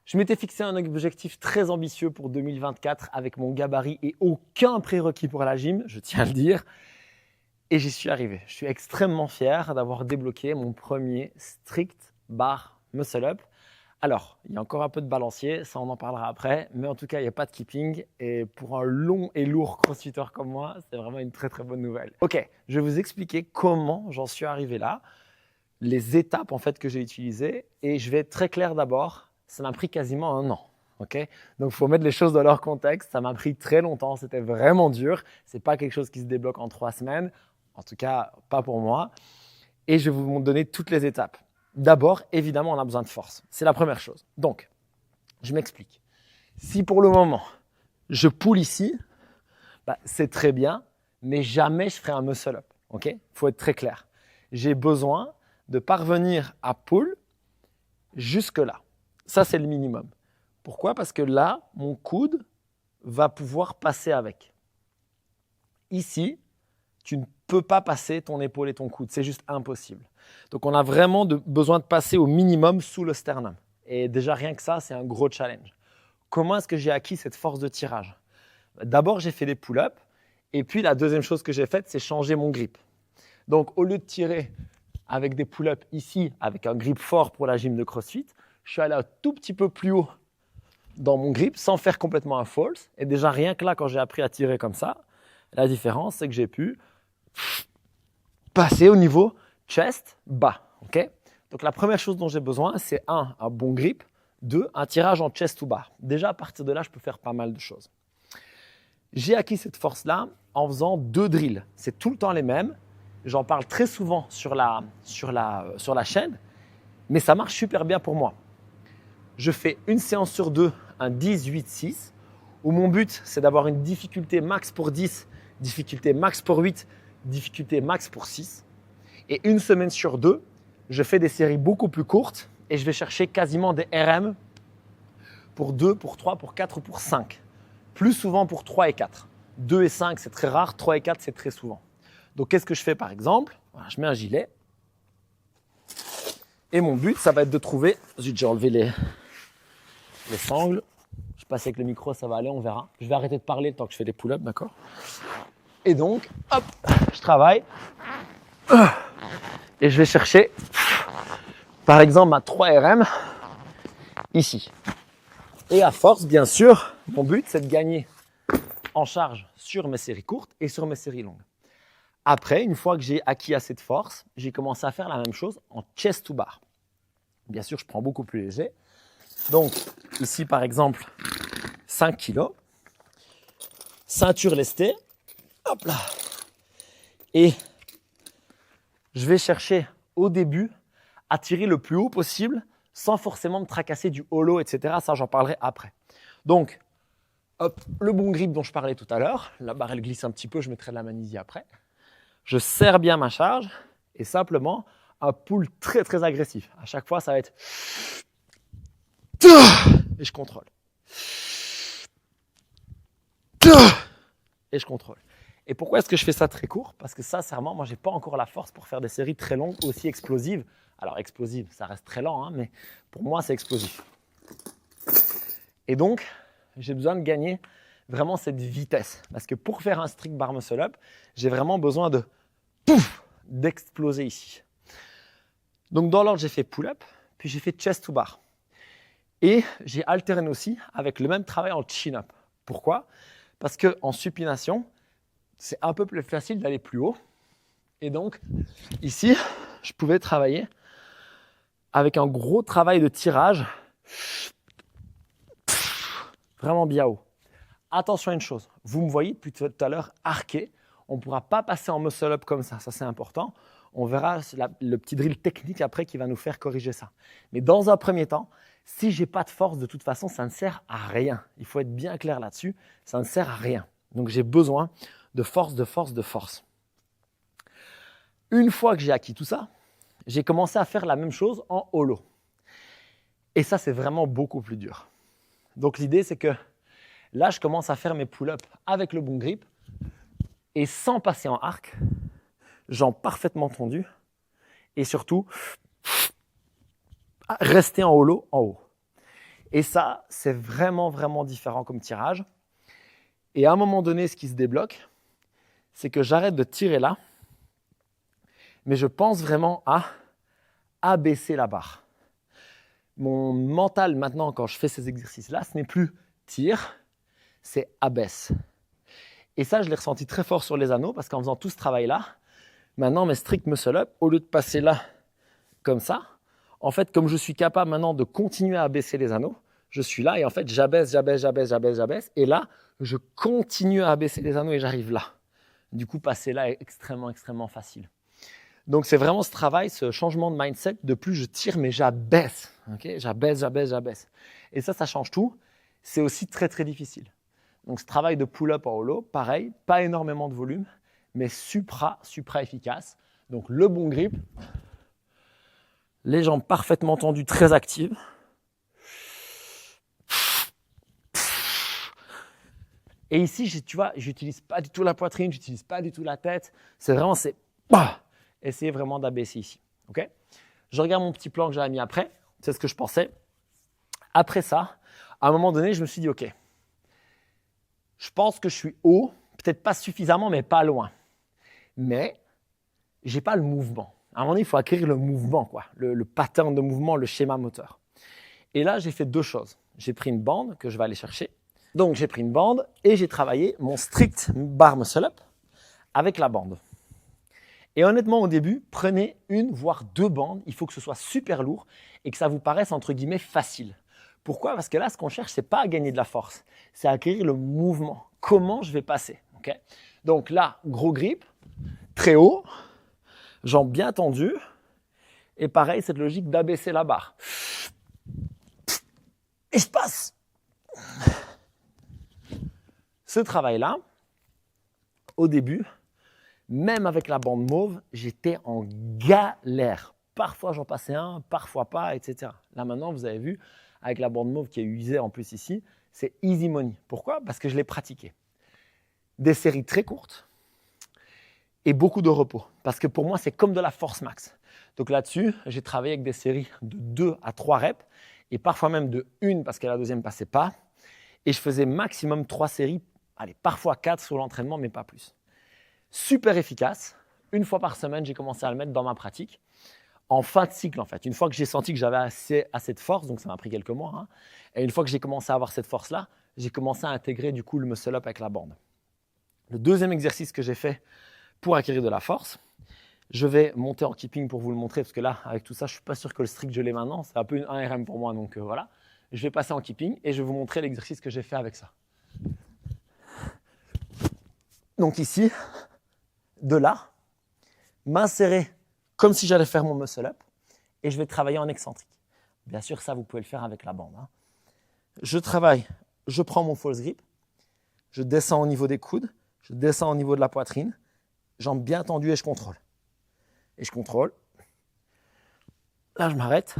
Je m'étais fixé un objectif très ambitieux pour 2024 avec mon gabarit et aucun prérequis pour la gym, je tiens à le dire. Et j'y suis arrivé. Je suis extrêmement fier d'avoir débloqué mon premier strict bar muscle up. Alors, il y a encore un peu de balancier, ça on en parlera après, mais en tout cas, il n'y a pas de keeping. Et pour un long et lourd crossfitter comme moi, c'est vraiment une très très bonne nouvelle. Ok, je vais vous expliquer comment j'en suis arrivé là, les étapes en fait que j'ai utilisées, et je vais être très clair d'abord, ça m'a pris quasiment un an. Okay, donc, il faut mettre les choses dans leur contexte. Ça m'a pris très longtemps, c'était vraiment dur. Ce n'est pas quelque chose qui se débloque en 3 semaines, en tout cas, pas pour moi. Et je vais vous donner toutes les étapes. D'abord, évidemment, on a besoin de force. C'est la première chose. Donc, je m'explique. Si pour le moment, je pull ici, c'est très bien, mais jamais je ferai un muscle up. Il faut être très clair. J'ai besoin de parvenir à pull jusque-là. Ça, c'est le minimum. Pourquoi? Parce que là, mon coude va pouvoir passer avec. Ici, tu ne peux pas passer ton épaule et ton coude. C'est juste impossible. Donc, on a vraiment besoin de passer au minimum sous le sternum. Et déjà, rien que ça, c'est un gros challenge. Comment est-ce que j'ai acquis cette force de tirage? D'abord, j'ai fait des pull-ups. Et puis, la deuxième chose que j'ai faite, c'est changer mon grip. Donc, au lieu de tirer avec des pull-ups ici, avec un grip fort pour la gym de CrossFit, je suis allé un tout petit peu plus haut dans mon grip sans faire complètement un false. Et déjà, rien que là, quand j'ai appris à tirer comme ça, la différence, c'est que j'ai pu passer au niveau chest bas. Donc, la première chose dont j'ai besoin, c'est un bon grip, 2, un tirage en chest ou bas. Déjà, à partir de là, je peux faire pas mal de choses. J'ai acquis cette force-là en faisant 2 drills. C'est tout le temps les mêmes. J'en parle très souvent sur la chaîne, mais ça marche super bien pour moi. Je fais une séance sur 2, un 10-8-6, où mon but, c'est d'avoir une difficulté max pour 10, difficulté max pour 8, difficulté max pour 6. Et une semaine sur 2, je fais des séries beaucoup plus courtes et je vais chercher quasiment des RM pour 2, pour 3, pour 4 ou pour 5. Plus souvent pour 3 et 4. 2 et 5, c'est très rare. 3 et 4, c'est très souvent. Donc, qu'est-ce que je fais par exemple? Voilà, je mets un gilet. Et mon but, ça va être de trouver… Zut, j'ai enlevé les sangles. Je passe avec le micro, ça va aller, on verra. Je vais arrêter de parler tant que je fais des pull-ups, d'accord? Et donc, hop, je travaille. Et je vais chercher, par exemple, ma 3 RM ici. Et à force, bien sûr, mon but, c'est de gagner en charge sur mes séries courtes et sur mes séries longues. Après, une fois que j'ai acquis assez de force, j'ai commencé à faire la même chose en chest to bar. Bien sûr, je prends beaucoup plus léger. Donc, ici, par exemple, 5 kg. Ceinture lestée. Hop là. Et je vais chercher au début à tirer le plus haut possible sans forcément me tracasser du hollow, etc. Ça, j'en parlerai après. Donc, hop, le bon grip dont je parlais tout à l'heure. La barre, elle glisse un petit peu, je mettrai de la magnésie après. Je serre bien ma charge et simplement un pull très très agressif. À chaque fois, ça va être… Et je contrôle. Et je contrôle. Et pourquoi est-ce que je fais ça très court? Parce que sincèrement, moi, je n'ai pas encore la force pour faire des séries très longues, aussi explosives. Alors, explosive, ça reste très lent, hein, mais pour moi, c'est explosif. Et donc, j'ai besoin de gagner vraiment cette vitesse. Parce que pour faire un strict bar muscle up, j'ai vraiment besoin d'exploser ici. Donc, dans l'ordre, j'ai fait pull-up, puis j'ai fait chest to bar. Et j'ai alterné aussi avec le même travail en chin-up. Pourquoi? Parce qu'en supination, c'est un peu plus facile d'aller plus haut. Et donc, ici, je pouvais travailler avec un gros travail de tirage vraiment bien haut. Attention à une chose, vous me voyez depuis tout à l'heure arqué. On ne pourra pas passer en muscle up comme ça c'est important. On verra le petit drill technique après qui va nous faire corriger ça. Mais dans un premier temps, si je n'ai pas de force, de toute façon, ça ne sert à rien. Il faut être bien clair là-dessus, ça ne sert à rien. Donc, j'ai besoin de force, de force, de force. Une fois que j'ai acquis tout ça, j'ai commencé à faire la même chose en hollow. Et ça, c'est vraiment beaucoup plus dur. Donc, l'idée, c'est que là, je commence à faire mes pull-ups avec le bon grip et sans passer en arc, jambes parfaitement tendues et surtout, rester en hollow en haut. Et ça, c'est vraiment, vraiment différent comme tirage. Et à un moment donné, ce qui se débloque, c'est que j'arrête de tirer là, mais je pense vraiment à abaisser la barre. Mon mental maintenant, quand je fais ces exercices-là, ce n'est plus tire, c'est abaisse. Et ça, je l'ai ressenti très fort sur les anneaux parce qu'en faisant tout ce travail-là, maintenant mes strict muscle-up, au lieu de passer là comme ça, en fait, comme je suis capable maintenant de continuer à abaisser les anneaux, je suis là et en fait, j'abaisse. Et là, je continue à abaisser les anneaux et j'arrive là. Du coup, passer là est extrêmement, extrêmement facile. Donc, c'est vraiment ce travail, ce changement de mindset. De plus, je tire, mais j'abaisse. Okay, j'abaisse. Et ça change tout. C'est aussi très, très difficile. Donc, ce travail de pull-up en hollow, pareil, pas énormément de volume, mais supra efficace. Donc, le bon grip, les jambes parfaitement tendues, très actives. Et ici, tu vois, j'utilise pas du tout la poitrine, j'utilise pas du tout la tête. C'est vraiment, essayez vraiment d'abaisser ici. Okay, je regarde mon petit plan que j'avais mis après. C'est ce que je pensais. Après ça, à un moment donné, je me suis dit, OK, je pense que je suis haut, peut-être pas suffisamment, mais pas loin. Mais j'ai pas le mouvement. À un moment donné, il faut acquérir le mouvement, quoi, le pattern de mouvement, le schéma moteur. Et là, j'ai fait deux choses. J'ai pris une bande que je vais aller chercher. Donc, j'ai pris une bande et j'ai travaillé mon strict bar muscle-up avec la bande. Et honnêtement, au début, prenez une, voire deux bandes. Il faut que ce soit super lourd et que ça vous paraisse, entre guillemets, facile. Pourquoi? Parce que là, ce qu'on cherche, ce n'est pas à gagner de la force, c'est à acquérir le mouvement. Comment je vais passer? Okay, donc là, gros grip, très haut, jambes bien tendues. Et pareil, cette logique d'abaisser la barre. Et je passe. Ce travail-là, au début, même avec la bande mauve, j'étais en galère. Parfois, j'en passais un, parfois pas, etc. Là, maintenant, vous avez vu, avec la bande mauve qui est usée en plus ici, c'est easy money. Pourquoi? Parce que je l'ai pratiqué. Des séries très courtes et beaucoup de repos. Parce que pour moi, c'est comme de la force max. Donc là-dessus, j'ai travaillé avec des séries de 2 à 3 reps et parfois même de 1 parce que la deuxième ne passait pas. Et je faisais maximum 3 séries, allez, parfois 4 sur l'entraînement, mais pas plus. Super efficace. Une fois par semaine, j'ai commencé à le mettre dans ma pratique. En fin de cycle, en fait. Une fois que j'ai senti que j'avais assez de force, donc ça m'a pris quelques mois, hein, et une fois que j'ai commencé à avoir cette force-là, j'ai commencé à intégrer du coup le muscle-up avec la bande. Le deuxième exercice que j'ai fait pour acquérir de la force, je vais monter en keeping pour vous le montrer, parce que là, avec tout ça, je ne suis pas sûr que le strict je l'ai maintenant. C'est un peu une 1RM pour moi, donc voilà. Je vais passer en keeping et je vais vous montrer l'exercice que j'ai fait avec ça. Donc ici, de là, m'insérer comme si j'allais faire mon muscle-up et je vais travailler en excentrique. Bien sûr, ça, vous pouvez le faire avec la bande. Hein. Je travaille, je prends mon false grip, je descends au niveau des coudes, je descends au niveau de la poitrine, jambes bien tendues et je contrôle. Et je contrôle. Là, je m'arrête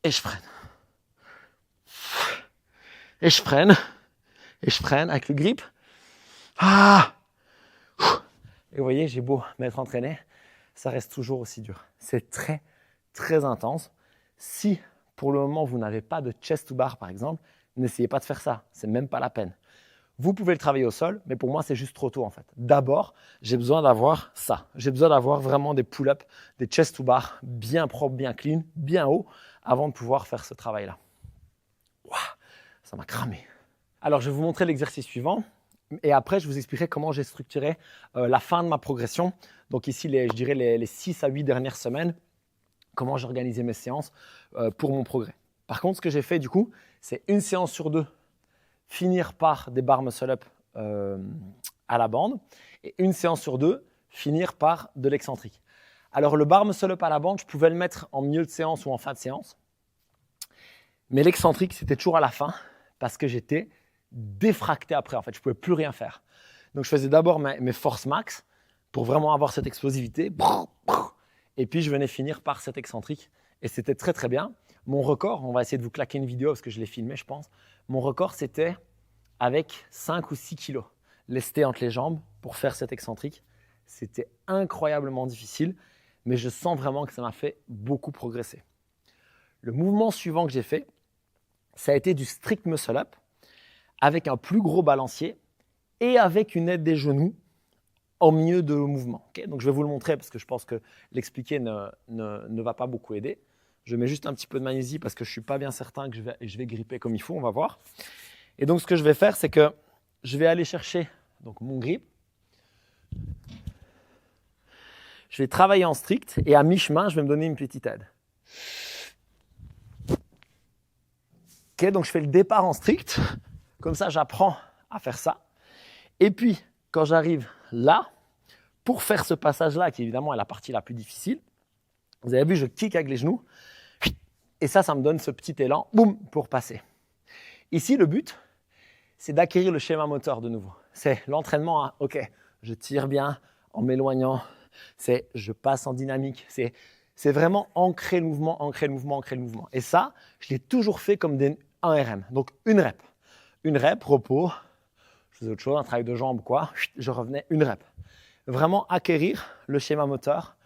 et je freine. Et je freine. Et je freine avec le grip. Ah! Et vous voyez, j'ai beau m'être entraîné, ça reste toujours aussi dur. C'est très, très intense. Si, pour le moment, vous n'avez pas de chest to bar, par exemple, n'essayez pas de faire ça. C'est même pas la peine. Vous pouvez le travailler au sol, mais pour moi, c'est juste trop tôt, en fait. D'abord, j'ai besoin d'avoir ça. J'ai besoin d'avoir vraiment des pull-ups, des chest to bar bien propres, bien clean, bien haut, avant de pouvoir faire ce travail-là. Waouh, ça m'a cramé. Alors, je vais vous montrer l'exercice suivant. Et après, je vous expliquerai comment j'ai structuré la fin de ma progression. Donc ici, je dirais les 6 à 8 dernières semaines, comment j'ai organisé mes séances pour mon progrès. Par contre, ce que j'ai fait du coup, c'est une séance sur 2, finir par des barres muscle-up à la bande, et une séance sur 2, finir par de l'excentrique. Alors le bar muscle-up à la bande, je pouvais le mettre en milieu de séance ou en fin de séance, mais l'excentrique, c'était toujours à la fin parce que j'étais défracté après, en fait, je ne pouvais plus rien faire. Donc, je faisais d'abord mes forces max pour vraiment avoir cette explosivité. Et puis, je venais finir par cette excentrique. Et c'était très, très bien. Mon record, on va essayer de vous claquer une vidéo parce que je l'ai filmé, je pense. Mon record, c'était avec 5 ou 6 kilos lestés entre les jambes pour faire cette excentrique. C'était incroyablement difficile, mais je sens vraiment que ça m'a fait beaucoup progresser. Le mouvement suivant que j'ai fait, ça a été du strict muscle-up avec un plus gros balancier et avec une aide des genoux en milieu de mouvement. Okay, donc, je vais vous le montrer parce que je pense que l'expliquer ne va pas beaucoup aider. Je mets juste un petit peu de magnésie parce que je ne suis pas bien certain que je vais gripper comme il faut. On va voir. Et donc, ce que je vais faire, c'est que je vais aller chercher donc, mon grip. Je vais travailler en strict et à mi-chemin, je vais me donner une petite aide. Okay, donc, je fais le départ en strict. Comme ça, j'apprends à faire ça. Et puis, quand j'arrive là, pour faire ce passage-là, qui évidemment est la partie la plus difficile, vous avez vu, je kick avec les genoux. Et ça me donne ce petit élan, boum, pour passer. Ici, le but, c'est d'acquérir le schéma moteur de nouveau. C'est l'entraînement à, ok, je tire bien en m'éloignant. C'est je passe en dynamique. C'est vraiment ancrer le mouvement, ancrer le mouvement, ancrer le mouvement. Et ça, je l'ai toujours fait comme un RM. Donc, une rep. Une rep, repos. Je faisais autre chose, un travail de jambes, quoi. Je revenais, une rep. Vraiment acquérir le schéma moteur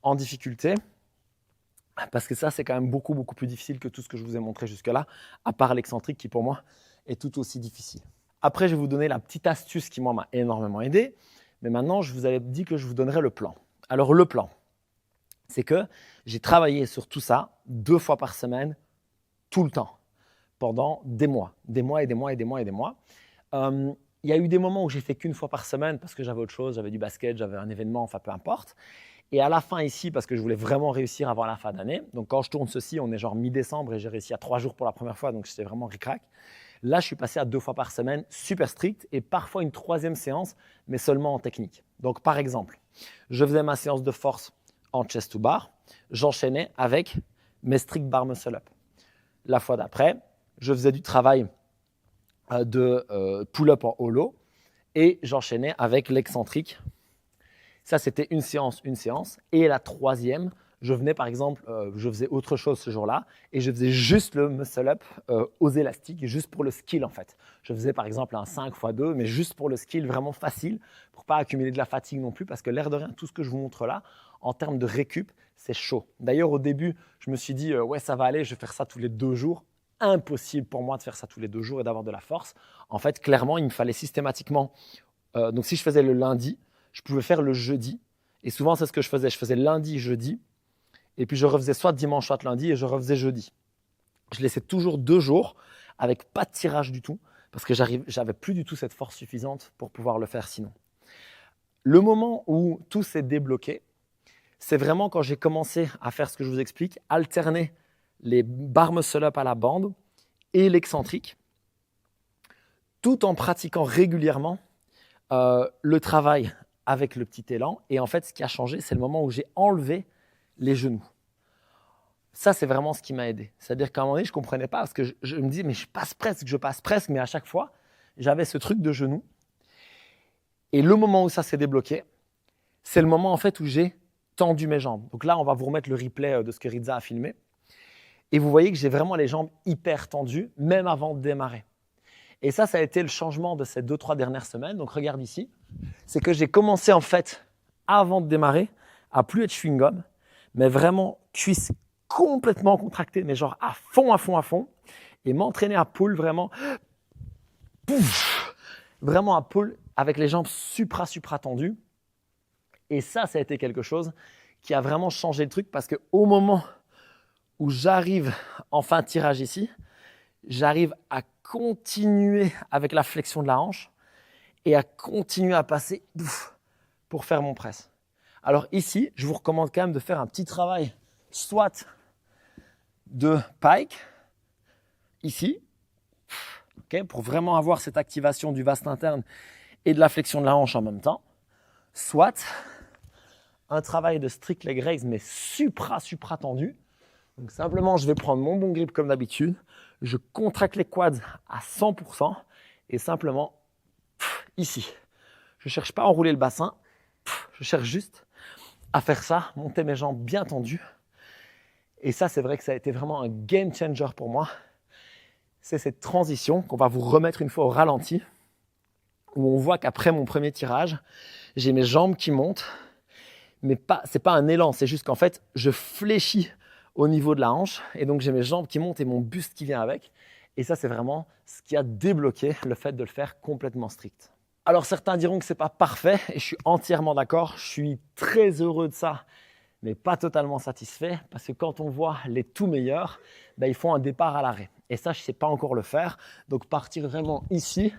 en difficulté. Parce que ça, c'est quand même beaucoup, beaucoup plus difficile que tout ce que je vous ai montré jusque-là, à part l'excentrique qui, pour moi, est tout aussi difficile. Après, je vais vous donner la petite astuce qui, moi, m'a énormément aidé. Mais maintenant, je vous avais dit que je vous donnerais le plan. Alors, le plan, c'est que j'ai travaillé sur tout ça 2 fois par semaine, tout le temps, pendant des mois et des mois et des mois et des mois. Il y a eu des moments où j'ai fait qu'une fois par semaine parce que j'avais autre chose, j'avais du basket, j'avais un événement, enfin, peu importe. Et à la fin ici, parce que je voulais vraiment réussir avant la fin d'année, donc quand je tourne ceci, on est genre mi-décembre et j'ai réussi à 3 jours pour la première fois, donc c'était vraiment ric-rac. Là, je suis passé à 2 fois par semaine, super strict, et parfois une 3e séance, mais seulement en technique. Donc par exemple, je faisais ma séance de force en chest to bar, j'enchaînais avec mes strict bar muscle up. La fois d'après, je faisais du travail de pull-up en hollow, et j'enchaînais avec l'excentrique. Ça, c'était une séance. Et la 3e, je venais par exemple, je faisais autre chose ce jour-là et je faisais juste le muscle-up aux élastiques, juste pour le skill en fait. Je faisais par exemple un 5x2, mais juste pour le skill vraiment facile, pour ne pas accumuler de la fatigue non plus, parce que l'air de rien, tout ce que je vous montre là, en termes de récup, c'est chaud. D'ailleurs, au début, je me suis dit, ouais, ça va aller, je vais faire ça tous les 2 jours. Impossible pour moi de faire ça tous les 2 jours et d'avoir de la force. En fait, clairement, il me fallait systématiquement, donc si je faisais le lundi, je pouvais faire le jeudi. Et souvent, c'est ce que je faisais. Je faisais lundi, jeudi. Et puis, je refaisais soit dimanche, soit lundi. Et je refaisais jeudi. Je laissais toujours 2 jours avec pas de tirage du tout. Parce que j'avais plus du tout cette force suffisante pour pouvoir le faire sinon. Le moment où tout s'est débloqué, c'est vraiment quand j'ai commencé à faire ce que je vous explique, alterner les bar muscle-up à la bande et l'excentrique, tout en pratiquant régulièrement le travail avec le petit élan. Et en fait, ce qui a changé, c'est le moment où j'ai enlevé les genoux. Ça, c'est vraiment ce qui m'a aidé. C'est-à-dire qu'à un moment donné, je ne comprenais pas parce que je me disais, mais je passe presque, mais à chaque fois, j'avais ce truc de genou. Et le moment où ça s'est débloqué, c'est le moment en fait où j'ai tendu mes jambes. Donc là, on va vous remettre le replay de ce que Rizza a filmé. Et vous voyez que j'ai vraiment les jambes hyper tendues, même avant de démarrer. Et ça a été le changement de ces 2-3 dernières semaines. Donc regarde ici, c'est que j'ai commencé en fait, avant de démarrer, à plus être chewing-gum, mais vraiment cuisses complètement contractées, mais genre à fond, et m'entraîner à pull vraiment, vraiment à pull avec les jambes supra tendues. Et ça a été quelque chose qui a vraiment changé le truc parce qu'au moment où j'arrive en fin de tirage ici, j'arrive à continuer avec la flexion de la hanche et à continuer à passer pour faire mon press. Alors ici, je vous recommande quand même de faire un petit travail, soit de pike, ici, okay, pour vraiment avoir cette activation du vaste interne et de la flexion de la hanche en même temps, soit un travail de strict leg raise, mais supra tendu. Donc simplement, je vais prendre mon bon grip comme d'habitude, je contracte les quads à 100% et simplement, ici. Je ne cherche pas à enrouler le bassin, je cherche juste à faire ça, monter mes jambes bien tendues. Et ça, c'est vrai que ça a été vraiment un game changer pour moi. C'est cette transition qu'on va vous remettre une fois au ralenti, où on voit qu'après mon premier tirage, j'ai mes jambes qui montent, mais ce n'est pas un élan, c'est juste qu'en fait, je fléchis au niveau de la hanche, et donc j'ai mes jambes qui montent et mon buste qui vient avec. Et ça, c'est vraiment ce qui a débloqué le fait de le faire complètement strict. Alors certains diront que ce n'est pas parfait et je suis entièrement d'accord. Je suis très heureux de ça, mais pas totalement satisfait parce que quand on voit les tout meilleurs, ils font un départ à l'arrêt. Et ça, je ne sais pas encore le faire. Donc partir vraiment ici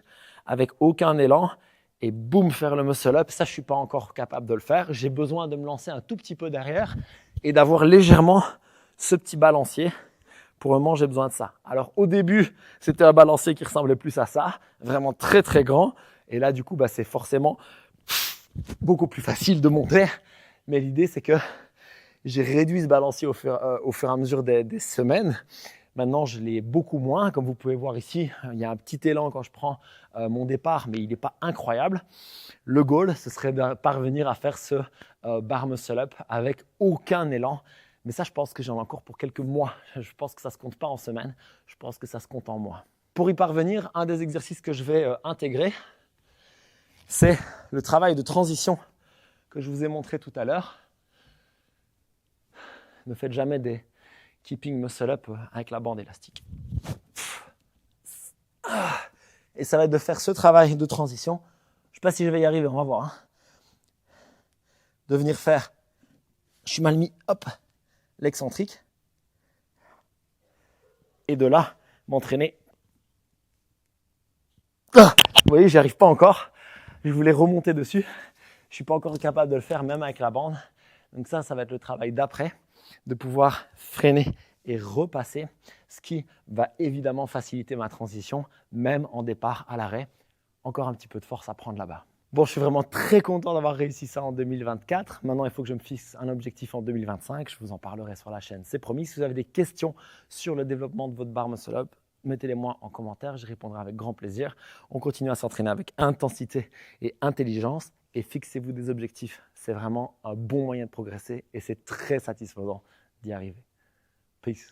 avec aucun élan et boum, faire le muscle up, ça, je ne suis pas encore capable de le faire. J'ai besoin de me lancer un tout petit peu derrière et d'avoir légèrement ce petit balancier. Pour le moment, j'ai besoin de ça. Alors au début, c'était un balancier qui ressemblait plus à ça, vraiment très très grand. Et là, du coup, c'est forcément beaucoup plus facile de monter. Mais l'idée, c'est que j'ai réduit ce balancier au fur et à mesure des semaines. Maintenant, je l'ai beaucoup moins. Comme vous pouvez voir ici, il y a un petit élan quand je prends mon départ, mais il n'est pas incroyable. Le goal, ce serait de parvenir à faire ce bar muscle up avec aucun élan. Mais ça, je pense que j'en ai encore pour quelques mois. Je pense que ça ne se compte pas en semaines. Je pense que ça se compte en mois. Pour y parvenir, un des exercices que je vais intégrer, c'est le travail de transition que je vous ai montré tout à l'heure. Ne faites jamais des keeping muscle up avec la bande élastique. Et ça va être de faire ce travail de transition. Je ne sais pas si je vais y arriver, on va voir. De venir faire, je suis mal mis, hop, l'excentrique. Et de là, m'entraîner. Vous voyez, j'y arrive pas encore. Je voulais remonter dessus. Je ne suis pas encore capable de le faire, même avec la bande. Donc ça va être le travail d'après, de pouvoir freiner et repasser, ce qui va évidemment faciliter ma transition, même en départ à l'arrêt. Encore un petit peu de force à prendre là-bas. Bon, je suis vraiment très content d'avoir réussi ça en 2024. Maintenant, il faut que je me fixe un objectif en 2025. Je vous en parlerai sur la chaîne, c'est promis. Si vous avez des questions sur le développement de votre bar muscle up, mettez-les-moi en commentaire, j'y répondrai avec grand plaisir. On continue à s'entraîner avec intensité et intelligence et fixez-vous des objectifs. C'est vraiment un bon moyen de progresser et c'est très satisfaisant d'y arriver. Peace.